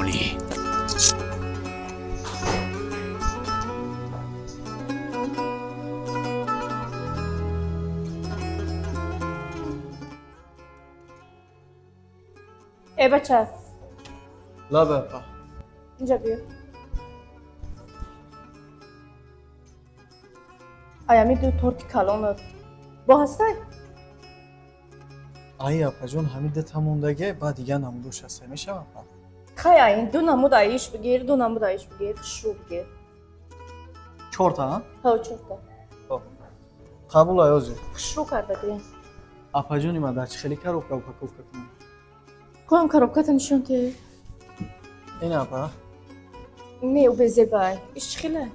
کنی. ای بچه لا بپا اینجا بیا. آیا می دو تورت کلانت با هسته؟ ای اپا جون حمیده تموندگه بعد دیگه نمودوش هسته میشه اپا خیلی این دو نمود ایش بگیر دو نمود ایش بگیر شو بگیر. چورتا ها؟ ها چورتا قبول آیازی شروع کرده دیگه. اپا جونی من در چی خیلی کروبکا کنم کنم کاربکت نشون تی. این اپا نه او بزی بای. ایش خیلی.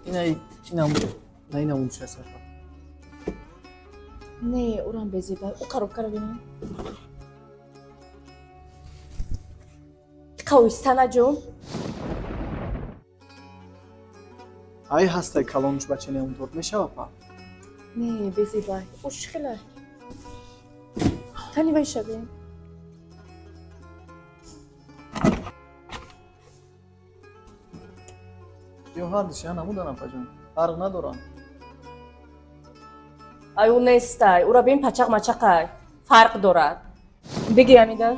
این نمود نه این نمودوش هسته اپا نه اوران بزی بای. او کاربکت رو بینم. قویستانه جون. ای هسته کلانش بچه نمودورد میشه اپا نه بزی بای. اوش خیلی. تانی بای شبیم. یا هر دیشه نمودن اپا جون فرق ندارن ای او نیسته. او را بین پچق مچقه. فرق دارد. بگی امیده.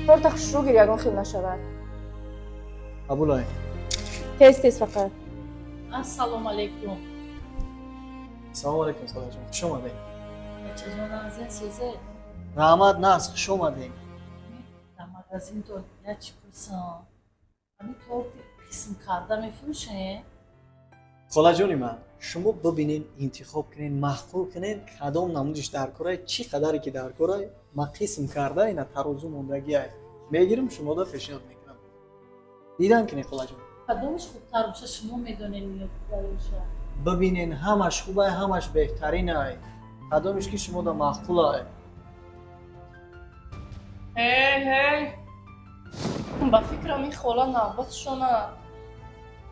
تورت شروع گیر یکون خیلی نشود. قبول آی تیز تیز فقط. Assalomu alaykum. سلام علیکم سلام جون خوش اومدین Bachajon so'zi. رحمت ناز خوش اومدین در مغازین تو چی پرسان؟ همین طور قسم کرده میفروشه؟ خاله جونی من شما ببینین انتخاب کنین محقول کنین کدام نمودش در کارای چی قدری که در کارای ما قسم کرده اینا ترازو موندگی های میگیرم شما دا پیشنهاد میکنم دیدن کنین خاله جون کدومش خوبتر باشه شما میدونین یا باشه؟ ببینین همش خوبه همش بهترین های کدامش که شما دا محقول های هی با فکرم این خولا نوبتشونه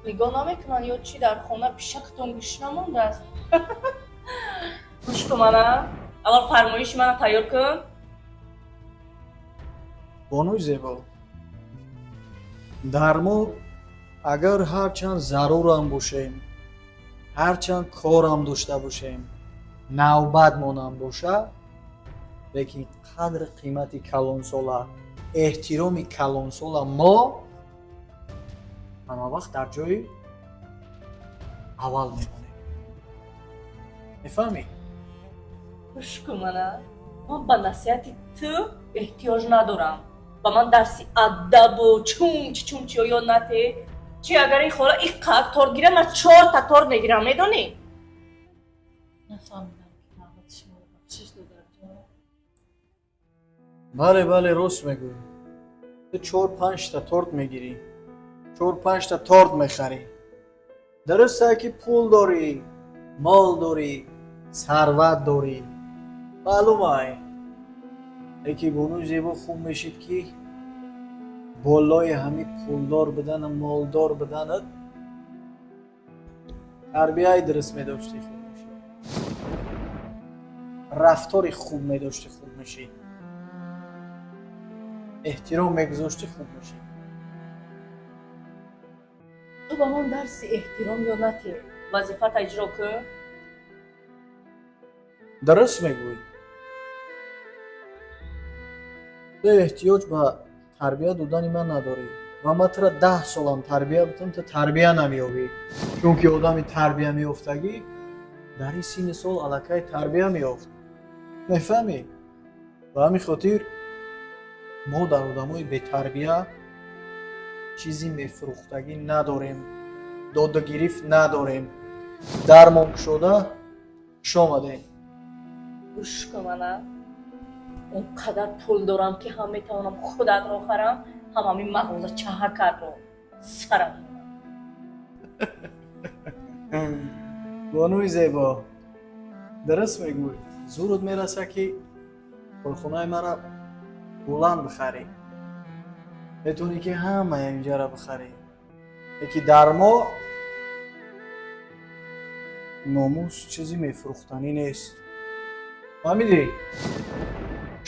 نگاه نمیکنن یا چی در خونه پیشکتون گوش نمونده است. گوش کن منم اول فرمایش منو تیار کن. بانوی زیبا در ما اگر هرچند ضرور هم باشیم هرچند کار هم داشته باشیم نوبت هم باشه لیکن قدر قیمت کلانسالا احترام کلانسالا ما همه وقت در جای اول میمونیم میفهمی؟ گوش کن منم من به نصیحت تو احتیاج ندارم با من درسی ادب و چون چی یا نته چی اگر این خولا این قدر تور گیره من 4 تا تور میگیرم میدونی؟ نفهمیدم که نوبت شما رو بخشش دادن جان. بله راست میگوی تو 4-5 تا تورت میگیری 4-5 تا تورت میخری درسته که پول داری مال داری ثروت داری معلومه یکی بونو زیبا خوب میشید که بالای همه پولدار بدن و مالدار بدن تربیه درست میداشتی خوب میشی رفتار خوب میداشتی خوب میشی احترام میگذاشتی خوب میشی تو با من درسی احترام یا نته وظیفت اجرا کن. درست میگوی تو احتیاج به تربیه دادن من نداری و من ترا 10 سالم تربیه بدم تو تربیه نمیابی چون که آدمی تربیه میافتگی در این سین سال علاقه تربیه میافت میفهمی؟ و همین خاطر ما در آدمای بی تربیه چیزی میفروختگی نداریم داد و گرفت نداریم درمان شده شامدین گوش کن منم اونقدر پول دارم که هم میتونم خودت رو خرم هم همین مغازه چهکت رو سرم بانوی زیبا درست میگوی زورت میرسه که خونه مرا بلند بخری میتونی که همه اینجا را بخری یکی در ما ناموس چیزی میفروختنی نیست فهمیدی؟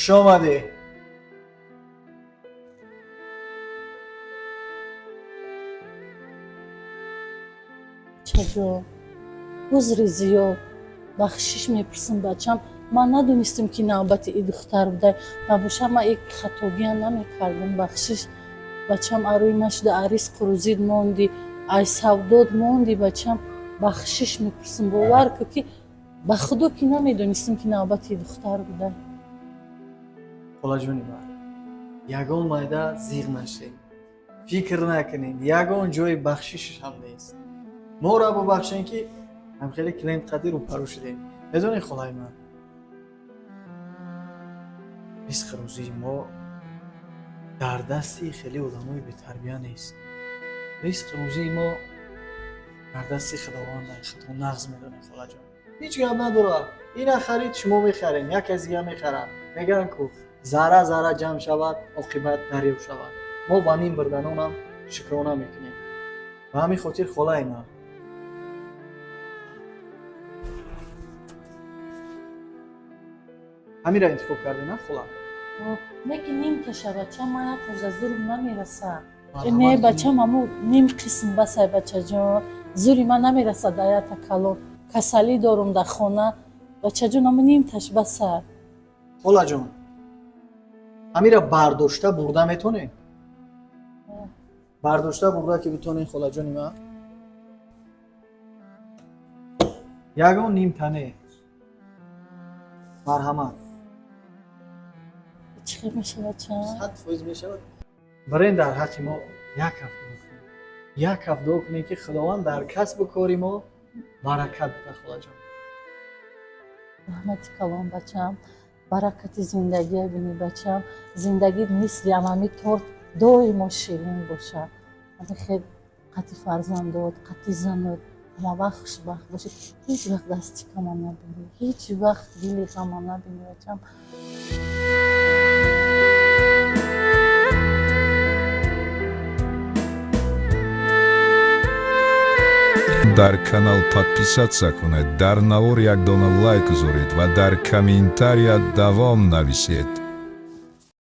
хуш омадӣ. Бачаҷон, узри зиёд бахшиш мепурсим бачам. Ман надонистам ки навбати и духтар будай. Набошад ман ек хатогиам намекардам. Бахшиш бачам, арӯи машуда арис қурузид монди, ай савдод монди бачам. Бахшиш мепурсим. Бовар кӯ ки ба худо ки намедонистам ки навбати и духтар будай. Холаҷони ман, ягон майда зиғ нашед. Фикр накунед, ягон ҷои бахшишаш ҳам нест. Моро бубахшед ки ҳам хеле клиент қадир рӯпарӯ шудем. Медонед холаи ман, ризқи рӯзии мо дар дасти хеле одамои бетарбия нест. Ризқи рӯзии мо дар дасти худованд аст. Худо нағз медонед холаҷон. ҳеҷ гап надорад. ина харид, шумо мехарем, як аз дигар мехарам. мегӯян ку зарра зарра ҷамъ шавад, оқибат дарёб шавад. мо ба ним барданонам шукрона мекунем. ба ҳамин хотир холаи ман, ҳаминро интихоб кардем, на хола? Неки нимташа бачам, ман як рӯза зурм намерасад. Не бачам, аму ним қисм басай бачаҷон. Зури ман намерасад аята калон. Касалӣ дорум дар хона. Бачаҷон, аму нимташ басай. Холаҷон, ҳаминро бардошта бурда метонем? Бардошта бурда ки битонем холаҷони ман? ягон нимтане. марҳамат. Чӣ хел меша бачам? 100% мешавад. Барен дар ҳаққи мо як ҳафт дуо кунем. Як ҳафт дуо кунем ки худованд дар касбу кори мо баракат бида холаҷон. раҳмати калон бачам. Баракати зиндагия бинӣ бачам. Зиндагит мисли амами торт доимо ширин бошад. Ами хел қати фарзандот, қати занот, ҳамавақт хушбахт бошед. ҳеҷ вақт дасти камам набинӣ. ҳеҷ вақт дили ғамам набинӣ бачам. дар канал подписаться кунед, дар навор як дона лайк гузоред ва дар комментария давом нависед.